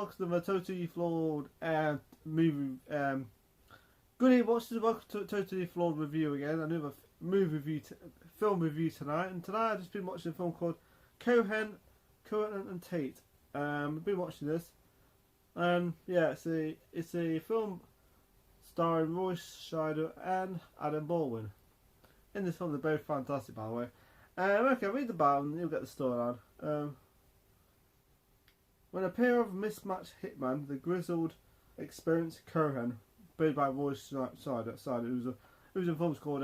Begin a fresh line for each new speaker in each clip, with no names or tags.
welcome to my Totally Flawed movie. Good evening, watchers. Welcome to Totally Flawed review again. Another movie review, film review tonight. And tonight I've just been watching a film called Cohen Tate. I've been watching this, and yeah, it's a film starring Scheider and Adam Baldwin. In this film, they're both fantastic, by the way. Okay, read the bio and you'll get the storyline. When a pair of mismatched hitmen, the grizzled, experienced Cohen, played by Scheider, who's in films called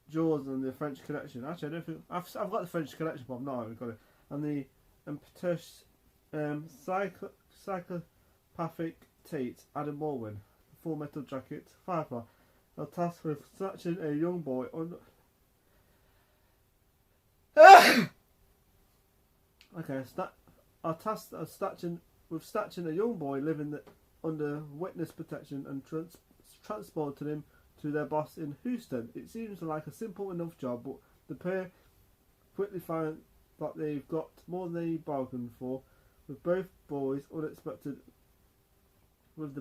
Jaws and the French Connection. Actually, I don't think I've got the French Connection, but I've not got it. And the impetuous, psychopathic Tate, Adam Baldwin, Full Metal Jacket, Firefly, are tasked with snatching a young boy snatching a young boy living under witness protection and transporting him to their boss in Houston. It seems like a simple enough job, but the pair quickly find that they've got more than they bargained for, with the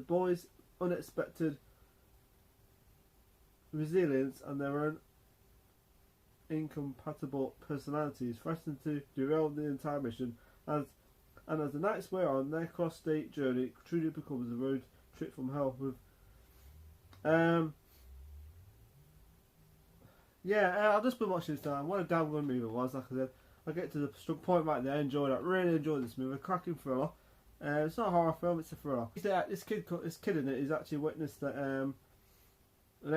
boys' unexpected resilience and their own incompatible personalities threaten to derail the entire mission. As the nights wear on, their cross-state journey truly becomes a road trip from hell. I've just been watching this time. What a damn good movie it was. Like I said, I get to the point right there. Really enjoyed this movie. A cracking thriller. It's not a horror film. It's a thriller. This kid in it is actually witnessed that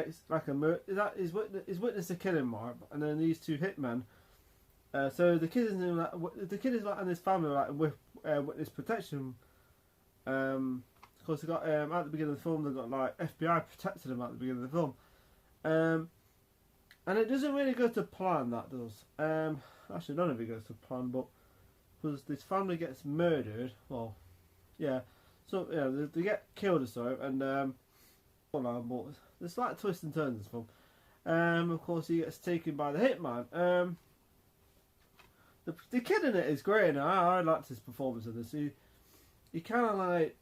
he's witnessed a killing, Mark, and then these two hitmen. So the kid is and his family are with witness protection. Of course, they got at the beginning of the film, they got like FBI protecting them at the beginning of the film. And it doesn't really go to plan. That does. Actually, none of it goes to plan, but because this family gets murdered. Well, yeah. So yeah, they get killed or so, and but there's like twists and turns in this film. Of course, he gets taken by the hitman. The kid in it is great, and I liked his performance in this. He kind of like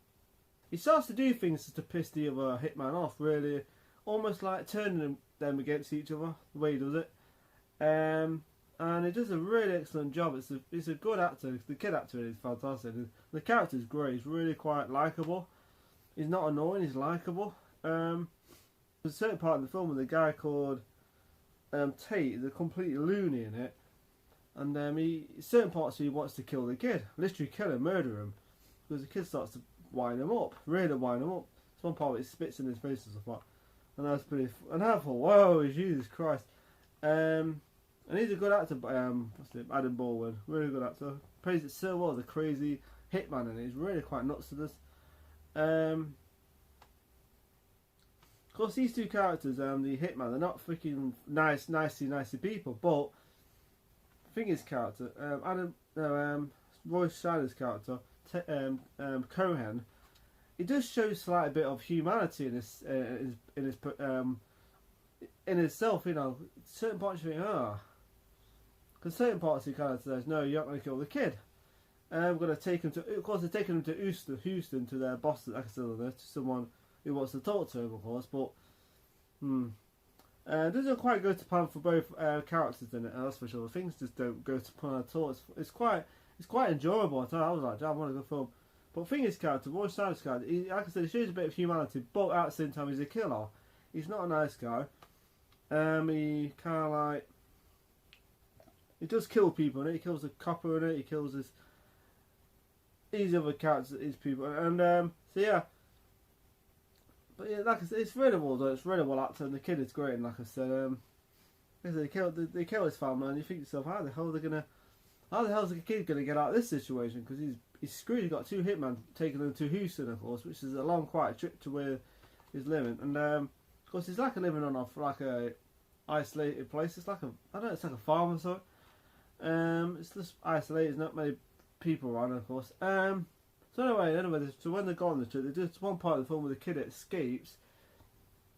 he starts to do things to piss the other hitman off, really, almost like turning them against each other. The way he does it, and he does a really excellent job. It's a good actor. The kid actor is fantastic. The character is great. He's really quite likable. He's not annoying. He's likable. There's a certain part in the film with a guy called Tate, the complete loony in it, and certain parts he wants to kill the kid, literally kill him, murder him, because the kid starts to wind him up, really wind him up. There's one part where he spits in his face and stuff like that, and that's pretty. And I thought, whoa, Jesus Christ! And he's a good actor, Adam Baldwin, really good actor, plays it so well. The crazy hitman, and he's really quite nuts to this. Of course, these two characters, the hitman, they're not freaking nicey people, but Finger's character, Roy Scheider's character, Cohen, he does show slight bit of humanity in himself. You know, certain parts you think, because certain parts he kind of says, no, you're not going to kill the kid. We're going to take him to. Of course, they're taking him to Houston to their boss, like I said, to someone who wants to talk to him, of course, but it doesn't quite go to plan for both characters in it, that's for sure. Things just don't go to plan at all. It's quite enjoyable. I was like, I want a good film. But Finger's character, Roy Scheider's character, like I said, he shows a bit of humanity, but at the same time, he's a killer. He's not a nice guy. He kind of like he does kill people in it. He kills the copper in it. He kills these other characters, these people, and so yeah. But yeah, like I said, it's really well done. It's really well acted, and the kid is great. And like I said, they kill his family, and you think to yourself, how the hell is the kid gonna get out of this situation? Because he's screwed. He's got two hitmen taking him to Houston, of course, which is a long, quiet trip to where he's living. And of course, he's like living on a isolated place. It's like it's like a farm or something. It's just isolated. There's not many people around, of course. So anyway, so when they go on the trip, there's one part of the film where the kid escapes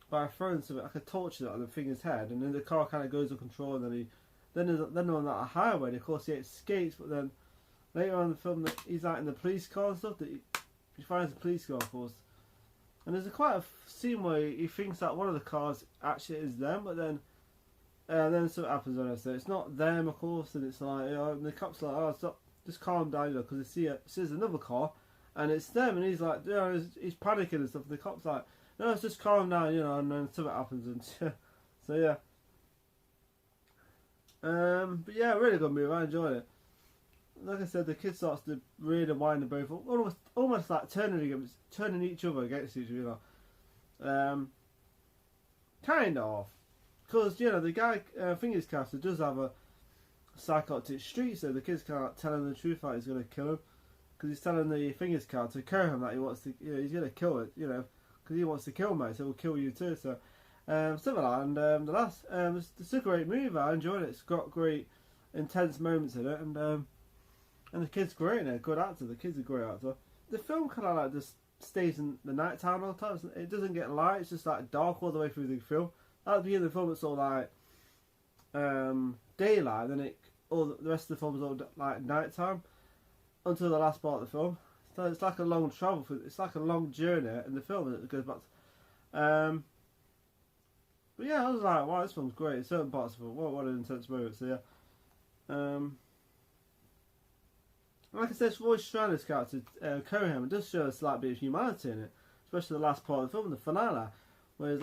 by throwing something like a torch at the thing's head, and then the car kind of goes under control, and then on that highway, of course he escapes, but then later on in the film, he's like in the police car and stuff. That he finds the police car, of course. And there's quite a scene where he thinks that one of the cars actually is them, but then something happens on it. So it's not them, of course, and it's like, and the cop's like, oh, stop, just calm down, because he sees another car, and it's them, and he's like, he's panicking and stuff. And the cop's like, no, it's just calm down, and then something happens, and so yeah. But yeah, really good movie. I enjoyed it. Like I said, the kid starts to really wind them both up, almost like turning each other against each other. Kind of, because the guy Fingers Caster does have a psychotic streak, so the kid's kind of telling the truth that he's going to kill him, because he's telling the Fingers Caster to kill him that he wants to, he's going to kill it, because he wants to kill me, so he'll kill you too. So something like that. And the last, it's a great movie. I enjoyed it. It's got great intense moments in it, and the kid's great in it, good actor. The kid's a great actor. The film kind of like just stays in the night time all the time. It doesn't get light. It's just like dark all the way through the film. At the beginning of the film, it's all like daylight. Then all the rest of the film is all like night time until the last part of the film. So it's like a long travel. It's like a long journey in the film. It goes back to, but yeah, I was like, wow, this film's great. Certain parts of it, what an intense moment. So yeah. Like I said, Roy Scheider's character, Cohen, it does show a slight bit of humanity in it, especially the last part of the film, the finale, where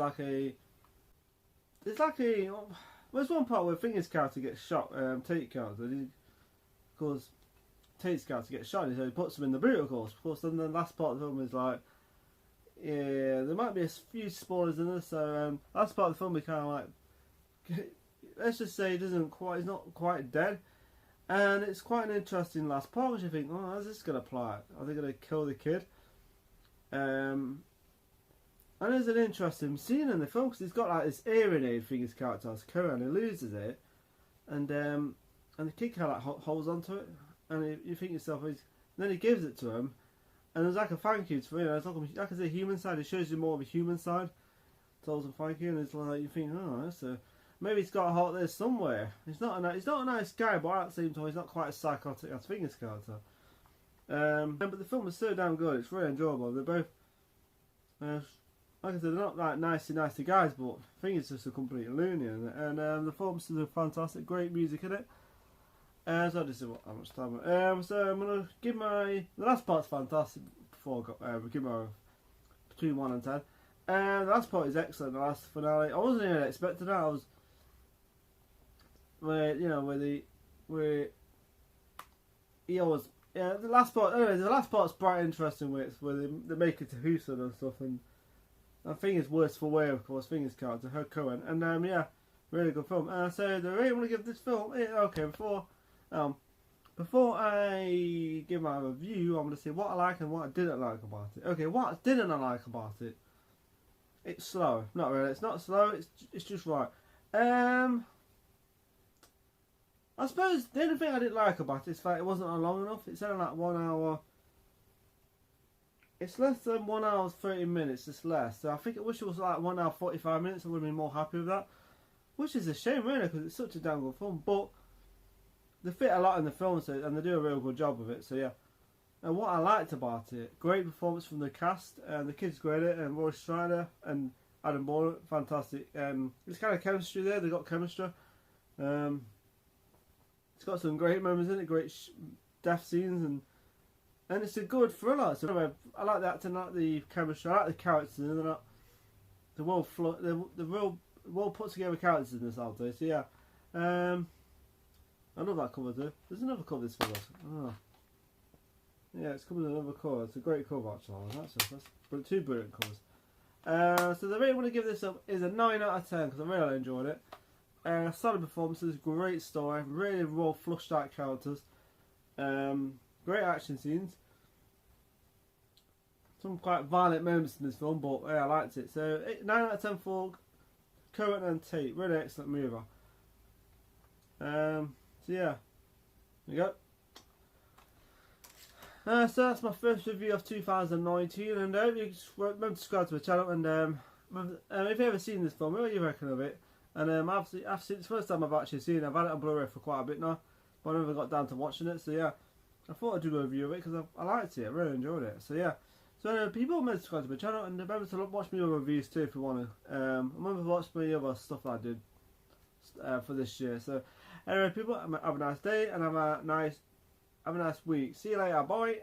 there's one part where Finger's character gets shot, Tate's character, because Tate's character gets shot, so he puts him in the boot, of course, then the last part of the film is like, yeah, there might be a few spoilers in this, so last part of the film we kind of like, let's just say he's not quite dead. And it's quite an interesting last part, which you think, oh, how's this going to play out? Are they going to kill the kid? And there's an interesting scene in the film, because he's got like this hearing aid thing, his character has, Cohen, he loses it, and the kid kind of like holds onto it, and you think to yourself, then he gives it to him, and there's like a thank you for, it's like I say, human side, it shows you more of a human side, tells him thank you, and it's like, you think, oh, that's a... Maybe he's got a heart there somewhere. He's not a nice guy, but at the same time, he's not quite as psychotic as Fingers character. But the film is so damn good. It's really enjoyable. They're both, like I said, they're not like nasty guys, but Fingers just a complete loony. And the film's fantastic. Great music in it. So I just see how much time. So I'm gonna give the last part's fantastic. Before we give my between 1 and 10. The last part is excellent. The last finale. I wasn't even expecting that. I was. The last part. Anyway, the last part's quite interesting, where they make it to Houston and stuff, and I think it's worse for wear, of course. Fingers character, her Cohen, and yeah, really good film. So the rate I want to give this film. Okay, before I give my review, I'm going to say what I like and what I didn't like about it. Okay, what didn't I like about it? It's slow. Not really. It's not slow. It's just right. I suppose the only thing I didn't like about it is that it wasn't long enough. It's only like 1 hour. It's less than 1 hour 30 minutes. It's less. So I think I wish it was like 1 hour 45 minutes. I would have been more happy with that. Which is a shame, really, because it's such a damn good film. But they fit a lot in the film, and they do a real good job of it. So yeah. And what I liked about it, great performance from the cast, and the kids great at it, and Roy Scheider and Adam Baldwin, fantastic. There's kind of chemistry there. They got chemistry. It's got some great moments in it, great death scenes, and it's a good thriller. So anyway, I like the acting, I like the chemistry, I like the characters, and they're not the real well put together characters in this, I'll say. So yeah, I love that cover too. There's another cover this film. Oh. Yeah, it's coming in another cover. It's a great cover actually. That's two brilliant covers. So the rate I want to give this up is a 9 out of 10 because I really enjoyed it. Solid performances, great story, really raw, flushed out characters, great action scenes, some quite violent moments in this film, but yeah, I liked it. So 9 out of 10 for Cohen Tate, really excellent mover. So yeah, there you go. So that's my first review of 2019, and I hope you remember to subscribe to the channel, and if you've ever seen this film, what do you reckon of it? And I've seen, it's the first time I've actually seen it. I've had it on Blu-ray for quite a bit now, but I never got down to watching it. So yeah, I thought I'd do a review of it because I liked it. I really enjoyed it. So yeah, So anyway, people remember to subscribe to my channel and remember to watch my other reviews too if you want to. Remember to watch my other stuff that I did for this year. So anyway, people, have a nice day and have a nice week. See you later. Bye.